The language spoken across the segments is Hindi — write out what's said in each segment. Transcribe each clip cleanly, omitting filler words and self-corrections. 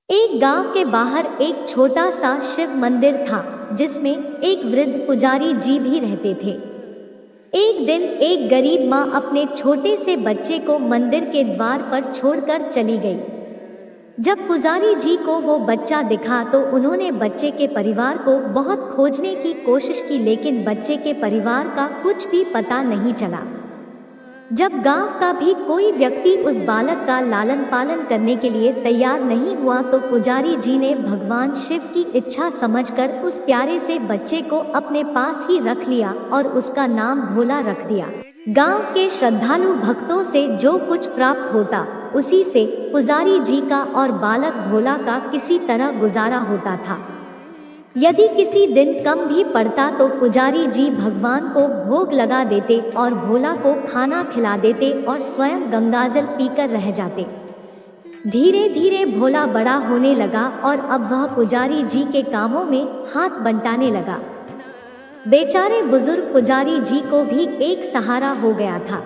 एक गांव के बाहर एक छोटा सा शिव मंदिर था जिसमें एक वृद्ध पुजारी जी भी रहते थे। एक दिन एक गरीब माँ अपने छोटे से बच्चे को मंदिर के द्वार पर छोड़कर चली गई। जब पुजारी जी को वो बच्चा दिखा तो उन्होंने बच्चे के परिवार को बहुत खोजने की कोशिश की, लेकिन बच्चे के परिवार का कुछ भी पता नहीं चला। जब गांव का भी कोई व्यक्ति उस बालक का लालन पालन करने के लिए तैयार नहीं हुआ तो पुजारी जी ने भगवान शिव की इच्छा समझकर उस प्यारे से बच्चे को अपने पास ही रख लिया और उसका नाम भोला रख दिया। गांव के श्रद्धालु भक्तों से जो कुछ प्राप्त होता उसी से पुजारी जी का और बालक भोला का किसी तरह गुजारा होता था। यदि किसी दिन कम भी पड़ता तो पुजारी जी भगवान को भोग लगा देते और भोला को खाना खिला देते और स्वयं गंगाजल पीकर रह जाते। धीरे धीरे भोला बड़ा होने लगा और अब वह पुजारी जी के कामों में हाथ बंटाने लगा। बेचारे बुजुर्ग पुजारी जी को भी एक सहारा हो गया था,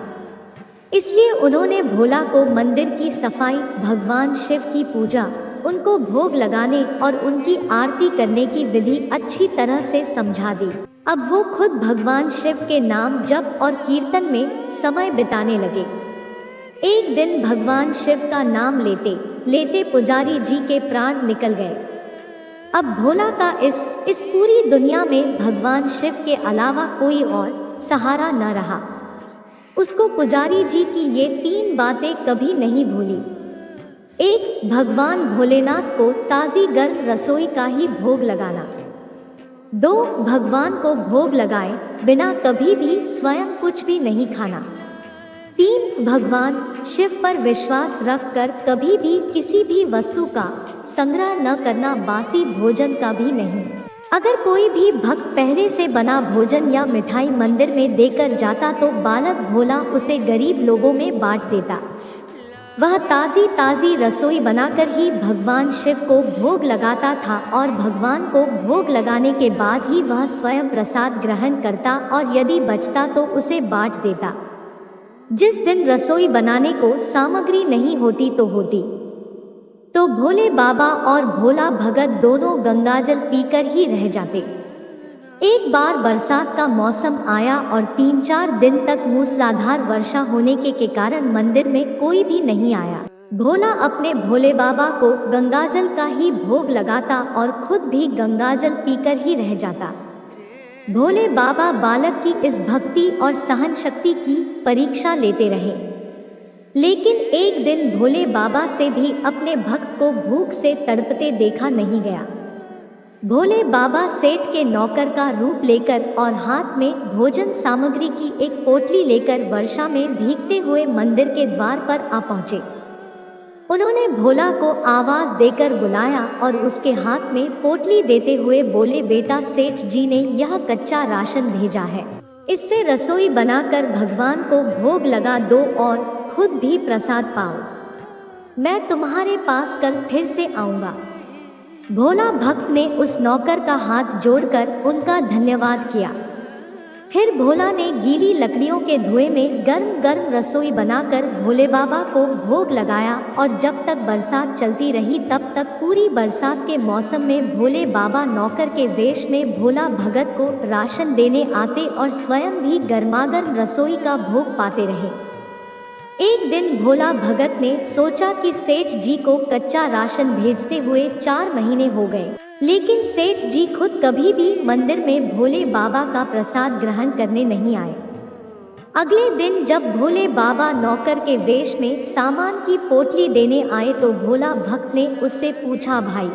इसलिए उन्होंने भोला को मंदिर की सफाई, भगवान शिव की पूजा, उनको भोग लगाने और उनकी आरती करने की विधि अच्छी तरह से समझा दी। अब वो खुद भगवान शिव के नाम जप और कीर्तन में समय बिताने लगे। एक दिन भगवान शिव का नाम लेते लेते पुजारी जी के प्राण निकल गए। अब भोला का इस पूरी दुनिया में भगवान शिव के अलावा कोई और सहारा न रहा। उसको पुजारी जी की ये 3 बातें कभी नहीं भूली। 1. भगवान भोलेनाथ को ताज़ी गर्म रसोई का ही भोग लगाना। 2. भगवान को भोग लगाए बिना कभी भी स्वयं कुछ भी नहीं खाना। 3. भगवान शिव पर विश्वास रखकर कभी भी किसी भी वस्तु का संग्रह न करना, बासी भोजन का भी नहीं। अगर कोई भी भक्त पहले से बना भोजन या मिठाई मंदिर में देकर जाता तो बालक भोला उसे गरीब लोगों में बांट देता। वह ताज़ी रसोई बनाकर ही भगवान शिव को भोग लगाता था और भगवान को भोग लगाने के बाद ही वह स्वयं प्रसाद ग्रहण करता और यदि बचता तो उसे बांट देता। जिस दिन रसोई बनाने को सामग्री नहीं होती तो भोले बाबा और भोला भगत दोनों गंगाजल पीकर ही रह जाते। एक बार बरसात का मौसम आया और 3-4 दिन तक मूसलाधार वर्षा होने के कारण मंदिर में कोई भी नहीं आया। भोला अपने भोले बाबा को गंगाजल का ही भोग लगाता और खुद भी गंगाजल पीकर ही रह जाता। भोले बाबा बालक की इस भक्ति और सहन शक्ति की परीक्षा लेते रहे, लेकिन एक दिन भोले बाबा से भी अपने भक्त को भूख से तड़पते देखा नहीं गया। भोले बाबा सेठ के नौकर का रूप लेकर और हाथ में भोजन सामग्री की एक पोटली लेकर वर्षा में भीगते हुए मंदिर के द्वार पर आ पहुंचे। उन्होंने भोला को आवाज देकर बुलाया और उसके हाथ में पोटली देते हुए बोले, बेटा, सेठ जी ने यह कच्चा राशन भेजा है, इससे रसोई बनाकर भगवान को भोग लगा दो और खुद भी प्रसाद पाओ। मैं तुम्हारे पास कल फिर से आऊँगा। भोला भक्त ने उस नौकर का हाथ जोड़कर उनका धन्यवाद किया। फिर भोला ने गीली लकड़ियों के धुएं में गर्म गर्म रसोई बनाकर भोले बाबा को भोग लगाया और जब तक बरसात चलती रही तब तक पूरी बरसात के मौसम में भोले बाबा नौकर के वेश में भोला भगत को राशन देने आते और स्वयं भी गर्मागर्म रसोई का भोग पाते रहे। एक दिन भोला भगत ने सोचा कि सेठ जी को कच्चा राशन भेजते हुए 4 महीने हो गए, लेकिन सेठ जी खुद कभी भी मंदिर में भोले बाबा का प्रसाद ग्रहण करने नहीं आए। अगले दिन जब भोले बाबा नौकर के वेश में सामान की पोटली देने आए तो भोला भक्त ने उससे पूछा, भाई,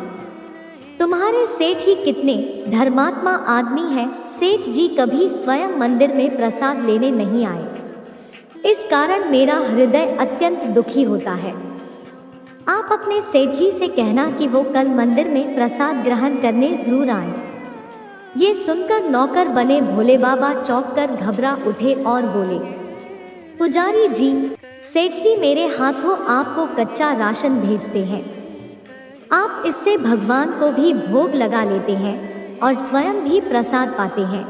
तुम्हारे सेठ ही कितने धर्मात्मा आदमी हैं, सेठ जी कभी स्वयं मंदिर में प्रसाद लेने नहीं आए। इस कारण मेरा हृदय अत्यंत दुखी होता है। आप अपने सेठ जी से कहना कि वो कल मंदिर में प्रसाद ग्रहण करने जरूर आए। ये सुनकर नौकर बने भोले बाबा चौंक कर घबरा उठे और बोले, पुजारी जी, सेठ जी मेरे हाथों आपको कच्चा राशन भेजते हैं, आप इससे भगवान को भी भोग लगा लेते हैं और स्वयं भी प्रसाद पाते हैं,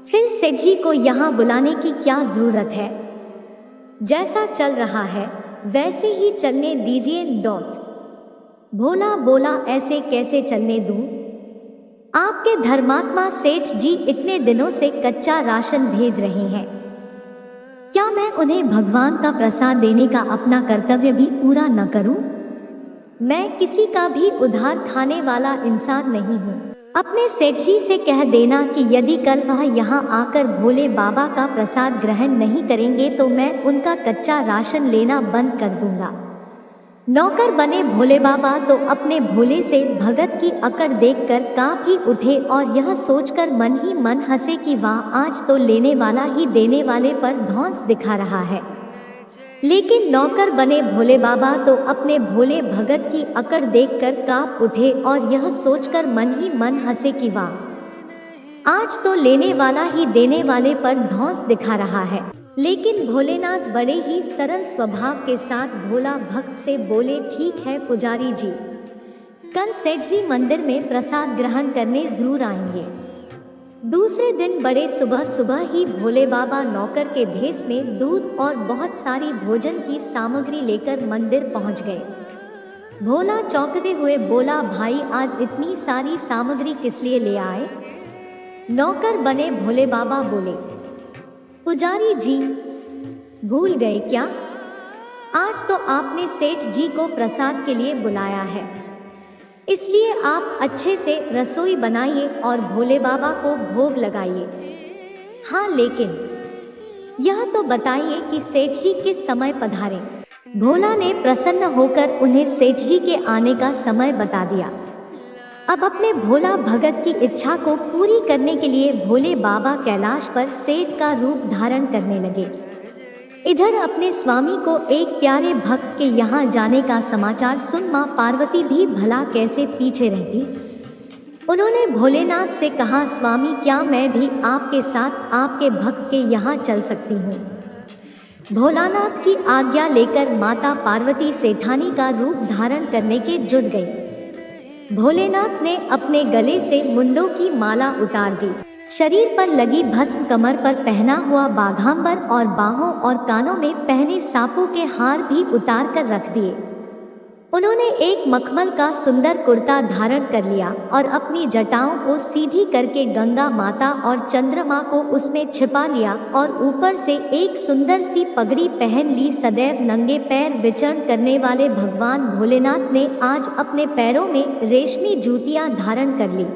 फिर सेठ जी को यहाँ बुलाने की क्या जरूरत है। जैसा चल रहा है वैसे ही चलने दीजिए। भोला बोला, ऐसे कैसे चलने दूं? आपके धर्मात्मा सेठ जी इतने दिनों से कच्चा राशन भेज रहे हैं, क्या मैं उन्हें भगवान का प्रसाद देने का अपना कर्तव्य भी पूरा न करूं? मैं किसी का भी उधार खाने वाला इंसान नहीं हूं। अपने सेठ जी से कह देना कि यदि कल वह यहाँ आकर भोले बाबा का प्रसाद ग्रहण नहीं करेंगे तो मैं उनका कच्चा राशन लेना बंद कर दूंगा। नौकर बने भोले बाबा तो अपने भोले से भगत की अकड़ देखकर कांप ही उठे और यह सोचकर मन ही मन हंसे कि वाह, आज तो लेने वाला ही देने वाले पर धौंस दिखा रहा है। लेकिन नौकर बने भोले बाबा तो अपने भोले भगत की अकड़ देखकर कांप उठे और यह सोचकर मन ही मन हंसे कि वाह, आज तो लेने वाला ही देने वाले पर धौंस दिखा रहा है। लेकिन भोलेनाथ बड़े ही सरल स्वभाव के साथ भोला भक्त से बोले, ठीक है पुजारी जी, कल सेठ जी मंदिर में प्रसाद ग्रहण करने जरूर आएंगे। दूसरे दिन बड़े सुबह सुबह ही भोले बाबा नौकर के भेष में दूध और बहुत सारी भोजन की सामग्री लेकर मंदिर पहुंच गए। भोला चौंकते हुए बोला, भाई आज इतनी सारी सामग्री किस लिए ले आए? नौकर बने भोले बाबा बोले, पुजारी जी, भूल गए क्या? आज तो आपने सेठ जी को प्रसाद के लिए बुलाया है, इसलिए आप अच्छे से रसोई बनाइए और भोले बाबा को भोग लगाइए। हाँ, लेकिन यह तो बताइए कि सेठ जी किस समय पधारें? भोला ने प्रसन्न होकर उन्हें सेठ जी के आने का समय बता दिया। अब अपने भोला भगत की इच्छा को पूरी करने के लिए भोले बाबा कैलाश पर सेठ का रूप धारण करने लगे। इधर अपने स्वामी को एक प्यारे भक्त के यहाँ जाने का समाचार सुन माँ पार्वती भी भला कैसे पीछे रहती। उन्होंने भोलेनाथ से कहा, स्वामी क्या मैं भी आपके साथ आपके भक्त के यहाँ चल सकती हूँ? भोलानाथ की आज्ञा लेकर माता पार्वती सेठानी का रूप धारण करने के जुट गई। भोलेनाथ ने अपने गले से मुंडों की माला उतार दी, शरीर पर लगी भस्म, कमर पर पहना हुआ बाघांबर और बाहों और कानों में पहने सांपों के हार भी उतार कर रख दिए। उन्होंने एक मखमल का सुंदर कुर्ता धारण कर लिया और अपनी जटाओं को सीधी करके गंगा माता और चंद्रमा को उसमें छिपा लिया और ऊपर से एक सुंदर सी पगड़ी पहन ली। सदैव नंगे पैर विचरण करने वाले भगवान भोलेनाथ ने आज अपने पैरों में रेशमी जूतियां धारण कर ली।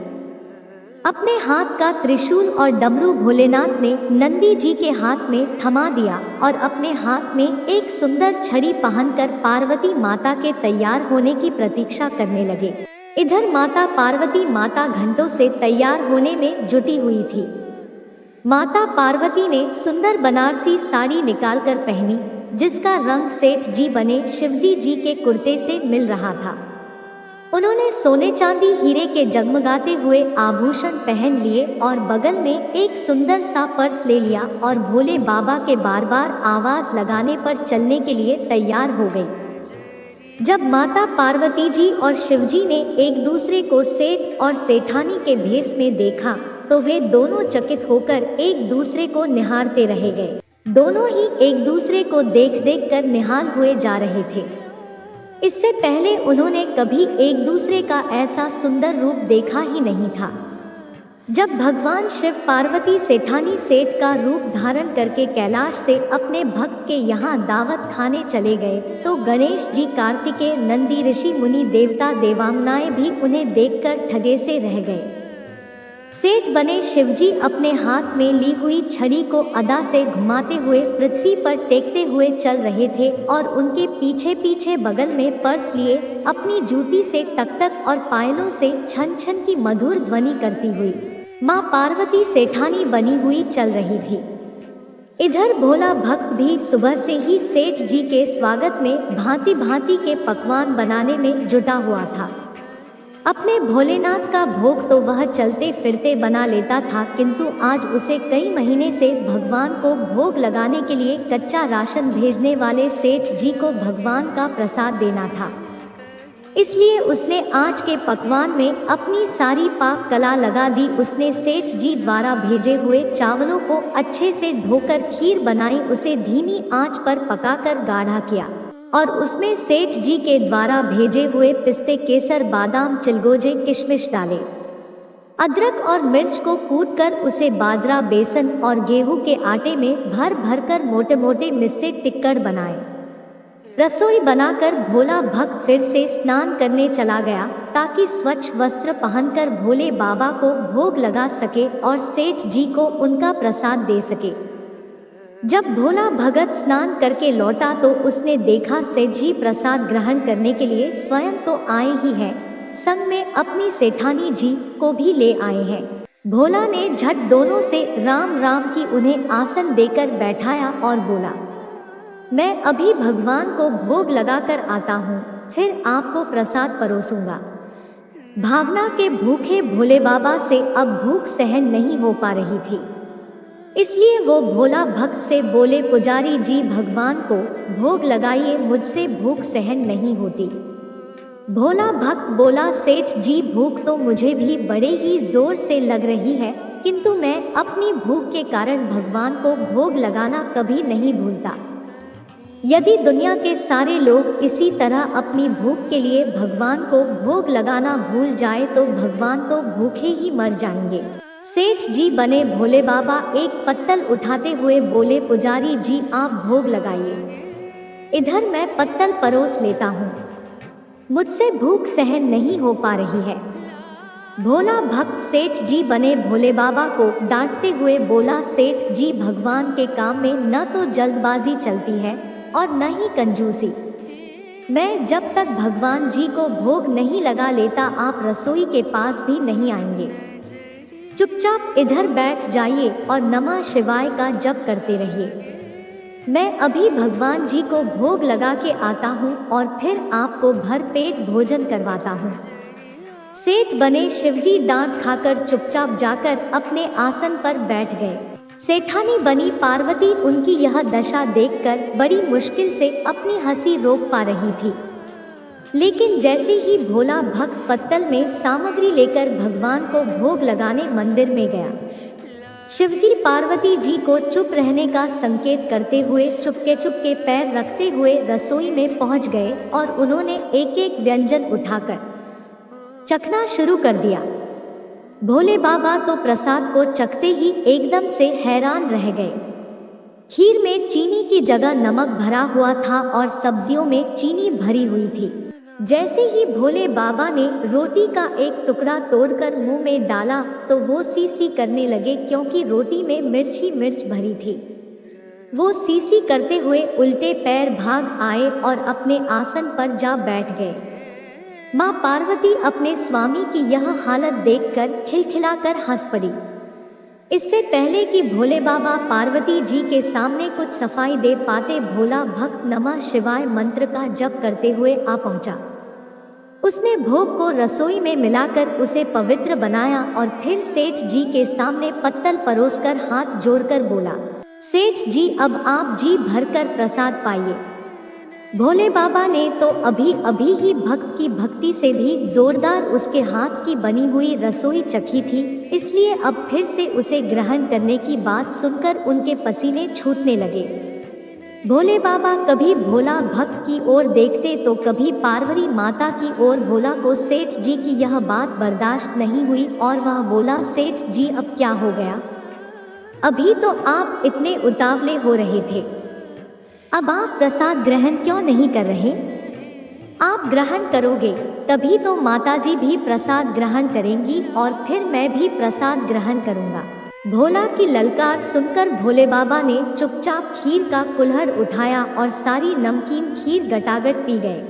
अपने हाथ का त्रिशूल और डमरू भोलेनाथ ने नंदी जी के हाथ में थमा दिया और अपने हाथ में एक सुंदर छड़ी पहनकर पार्वती माता के तैयार होने की प्रतीक्षा करने लगे। इधर माता पार्वती माता घंटों से तैयार होने में जुटी हुई थी। माता पार्वती ने सुंदर बनारसी साड़ी निकालकर पहनी, जिसका रंग सेठ जी बने शिवजी जी के कुर्ते से मिल रहा था। उन्होंने सोने चांदी हीरे के जगमगाते हुए आभूषण पहन लिए और बगल में एक सुंदर सा पर्स ले लिया और भोले बाबा के बार बार आवाज लगाने पर चलने के लिए तैयार हो गई। जब माता पार्वती जी और शिवजी ने एक दूसरे को सेठ और सेठानी के भेष में देखा तो वे दोनों चकित होकर एक दूसरे को निहारते रह गए। दोनों ही एक दूसरे को देख देख कर निहाल हुए जा रहे थे। इससे पहले उन्होंने कभी एक दूसरे का ऐसा सुंदर रूप देखा ही नहीं था। जब भगवान शिव पार्वती सेठानी सेठ का रूप धारण करके कैलाश से अपने भक्त के यहाँ दावत खाने चले गए तो गणेश जी, कार्तिकेय, नंदी, ऋषि, मुनि, देवता, देवांगनाएं भी उन्हें देखकर ठगे से रह गए। सेठ बने शिवजी अपने हाथ में ली हुई छड़ी को अदा से घुमाते हुए पृथ्वी पर टेकते हुए चल रहे थे और उनके पीछे पीछे बगल में पर्स लिए अपनी जूती से टकटक और पायलों से छन छन की मधुर ध्वनि करती हुई माँ पार्वती सेठानी बनी हुई चल रही थी। इधर भोला भक्त भी सुबह से ही सेठ जी के स्वागत में भांति भांति के पकवान बनाने में जुटा हुआ था। अपने भोलेनाथ का भोग तो वह चलते फिरते बना लेता था, किंतु आज उसे कई महीने से भगवान को भोग लगाने के लिए कच्चा राशन भेजने वाले सेठ जी को भगवान का प्रसाद देना था। इसलिए उसने आज के पकवान में अपनी सारी पाक कला लगा दी। उसने सेठ जी द्वारा भेजे हुए चावलों को अच्छे से धोकर खीर बनाई, उसे धीमी आंच पर पकाकर गाढ़ा किया। और उसमें सेठ जी के द्वारा भेजे हुए पिस्ते, केसर, बादाम, चिलगोजे, किशमिश डाले। अदरक और मिर्च को कूटकर उसे बाजरा, बेसन और गेहूं के आटे में भर भर कर मोटे मोटे मिस्से टिक्कड़ बनाए। रसोई बनाकर भोला भक्त फिर से स्नान करने चला गया ताकि स्वच्छ वस्त्र पहनकर भोले बाबा को भोग लगा सके और सेठ जी को उनका प्रसाद दे सके। जब भोला भगत स्नान करके लौटा तो उसने देखा सेठ जी प्रसाद ग्रहण करने के लिए स्वयं तो आए ही हैं, संग में अपनी सेठानी जी को भी ले आए हैं। भोला ने झट दोनों से राम राम की उन्हें आसन देकर बैठाया और बोला, मैं अभी भगवान को भोग लगाकर आता हूँ, फिर आपको प्रसाद परोसूंगा। भावना के भूखे भोले बाबा से अब भूख सहन नहीं हो पा रही थी, इसलिए वो भोला भक्त से बोले, पुजारी जी भगवान को भोग लगाइए, मुझसे भूख सहन नहीं होती। भोला भक्त बोला, सेठ जी भूख तो मुझे भी बड़े ही जोर से लग रही है, किंतु मैं अपनी भूख के कारण भगवान को भोग लगाना कभी नहीं भूलता। यदि दुनिया के सारे लोग इसी तरह अपनी भूख के लिए भगवान को भोग लगाना भूल जाए तो भगवान तो भूखे ही मर जाएंगे। सेठ जी बने भोले बाबा एक पत्तल उठाते हुए बोले, पुजारी जी आप भोग लगाइए, इधर मैं पत्तल परोस लेता हूँ, मुझसे भूख सहन नहीं हो पा रही है। भोला भक्त सेठ जी बने भोले बाबा को डांटते हुए बोला, सेठ जी भगवान के काम में न तो जल्दबाजी चलती है और न ही कंजूसी। मैं जब तक भगवान जी को भोग नहीं लगा लेता आप रसोई के पास भी नहीं आएंगे। चुपचाप इधर बैठ जाइए और नमः शिवाय का जप करते रहिए। मैं अभी भगवान जी को भोग लगा के आता हूँ और फिर आपको भर पेट भोजन करवाता हूँ। सेठ बने शिवजी डांट खाकर चुपचाप जाकर अपने आसन पर बैठ गए। सेठानी बनी पार्वती उनकी यह दशा देखकर बड़ी मुश्किल से अपनी हंसी रोक पा रही थी, लेकिन जैसे ही भोला भक्त पत्तल में सामग्री लेकर भगवान को भोग लगाने मंदिर में गया, शिवजी पार्वती जी को चुप रहने का संकेत करते हुए चुपके चुपके पैर रखते हुए रसोई में पहुंच गए और उन्होंने एक एक व्यंजन उठाकर चखना शुरू कर दिया। भोले बाबा तो प्रसाद को चखते ही एकदम से हैरान रह गए। खीर में चीनी की जगह नमक भरा हुआ था और सब्जियों में चीनी भरी हुई थी। जैसे ही भोले बाबा ने रोटी का एक टुकड़ा तोड़कर मुंह में डाला तो वो सी सी करने लगे, क्योंकि रोटी में मिर्च ही मिर्च भरी थी। वो सी सी करते हुए उल्टे पैर भाग आए और अपने आसन पर जा बैठ गए। माँ पार्वती अपने स्वामी की यह हालत देखकर खिलखिलाकर हंस पड़ी। इससे पहले कि भोले बाबा पार्वती जी के सामने कुछ सफाई दे पाते, भोला भक्त नमः शिवाय मंत्र का जप करते हुए आ पहुंचा। उसने भोग को रसोई में मिलाकर उसे पवित्र बनाया और फिर सेठ जी के सामने पत्तल परोसकर हाथ जोड़कर बोला, सेठ जी अब आप जी भरकर प्रसाद पाइए। भोले बाबा ने तो अभी अभी ही भक्त की भक्ति से भी जोरदार उसके हाथ की बनी हुई रसोई चखी थी, इसलिए अब फिर से उसे ग्रहण करने की बात सुनकर उनके पसीने छूटने लगे। भोले बाबा कभी भोला भक्त की ओर देखते तो कभी पार्वती माता की ओर। भोला को सेठ जी की यह बात बर्दाश्त नहीं हुई और वह बोला, सेठ जी अब क्या हो गया? अभी तो आप इतने उतावले हो रहे थे, अब आप प्रसाद ग्रहण क्यों नहीं कर रहे? आप ग्रहण करोगे तभी तो माताजी भी प्रसाद ग्रहण करेंगी और फिर मैं भी प्रसाद ग्रहण करूंगा। भोला की ललकार सुनकर भोले बाबा ने चुपचाप खीर का कुल्हड़ उठाया और सारी नमकीन खीर गटागट पी गए।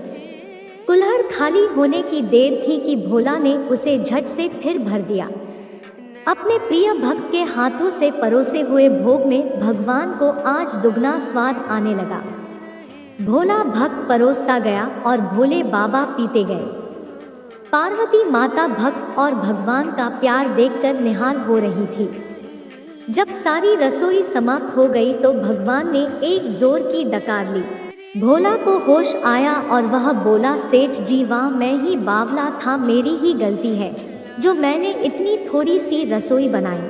कुल्हड़ खाली होने की देर थी कि भोला ने उसे झट से फिर भर दिया। अपने प्रिय भक्त के हाथों से परोसे हुए भोग में भगवान को आज दुगना स्वाद आने लगा। भोला भक्त परोसता गया और भोले बाबा पीते गए। पार्वती माता भक्त और भगवान का प्यार देखकर निहाल हो रही थी। जब सारी रसोई समाप्त हो गई तो भगवान ने एक जोर की डकार ली। भोला को होश आया और वह बोला, सेठ जी वाह, मैं ही बावला था, मेरी ही गलती है जो मैंने इतनी थोड़ी सी रसोई बनाई।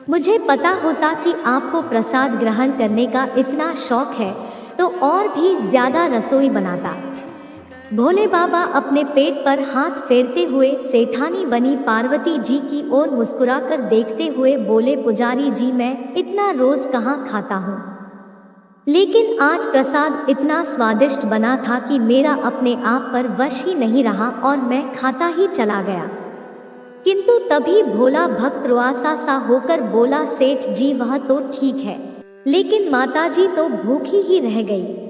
मुझे पता होता कि आपको प्रसाद ग्रहण करने का इतना शौक है तो और भी ज्यादा रसोई बनाता। भोले बाबा अपने पेट पर हाथ फेरते हुए सेठानी बनी पार्वती जी की ओर मुस्कुराकर देखते हुए बोले, पुजारी जी, मैं इतना रोज कहाँ खाता हूँ, लेकिन आज प्रसाद इतना स्वादिष्ट बना था कि मेरा अपने आप पर वश ही नहीं रहा और मैं खाता ही चला गया। किंतु तभी भोला भक्त रुआसा सा होकर बोला, सेठ जी वह तो ठीक है, लेकिन माताजी तो भूखी ही रह गई।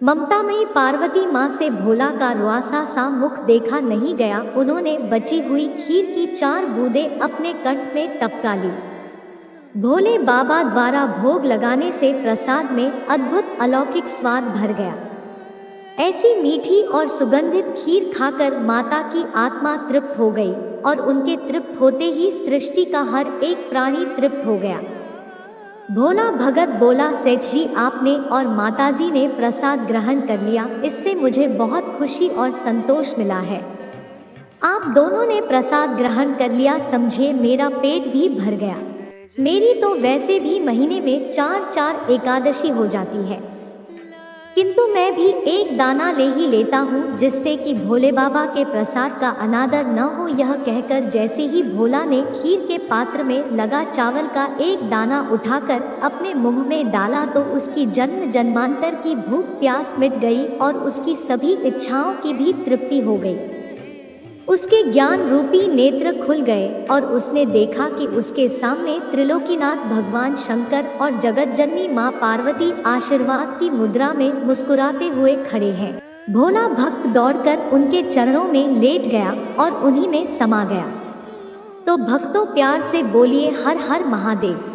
ममतामयी पार्वती माँ से भोला का रुआसा सा मुख देखा नहीं गया। उन्होंने बची हुई खीर की 4 बूंदें अपने कंठ में टपका ली। भोले बाबा द्वारा भोग लगाने से प्रसाद में अद्भुत अलौकिक स्वाद भर गया। ऐसी मीठी और सुगंधित खीर खाकर माता की आत्मा तृप्त हो गई और उनके तृप्त होते ही सृष्टि का हर एक प्राणी तृप्त हो गया। भोला भगत बोला, सेठ जी, आपने और माताजी ने प्रसाद ग्रहण कर लिया, इससे मुझे बहुत खुशी और संतोष मिला है। आप दोनों ने प्रसाद ग्रहण कर लिया, समझे मेरा पेट भी भर गया। मेरी तो वैसे भी महीने में 4-4 एकादशी हो जाती है, किंतु मैं भी एक दाना ले ही लेता हूँ, जिससे कि भोले बाबा के प्रसाद का अनादर न हो। यह कहकर जैसे ही भोला ने खीर के पात्र में लगा चावल का एक दाना उठाकर अपने मुंह में डाला तो उसकी जन्म जन्मांतर की भूख प्यास मिट गई और उसकी सभी इच्छाओं की भी तृप्ति हो गई। उसके ज्ञान रूपी नेत्र खुल गए और उसने देखा कि उसके सामने त्रिलोकीनाथ भगवान शंकर और जगतजननी माँ पार्वती आशीर्वाद की मुद्रा में मुस्कुराते हुए खड़े हैं। भोला भक्त दौड़कर उनके चरणों में लेट गया और उन्हीं में समा गया। तो भक्तों, प्यार से बोलिए हर हर महादेव।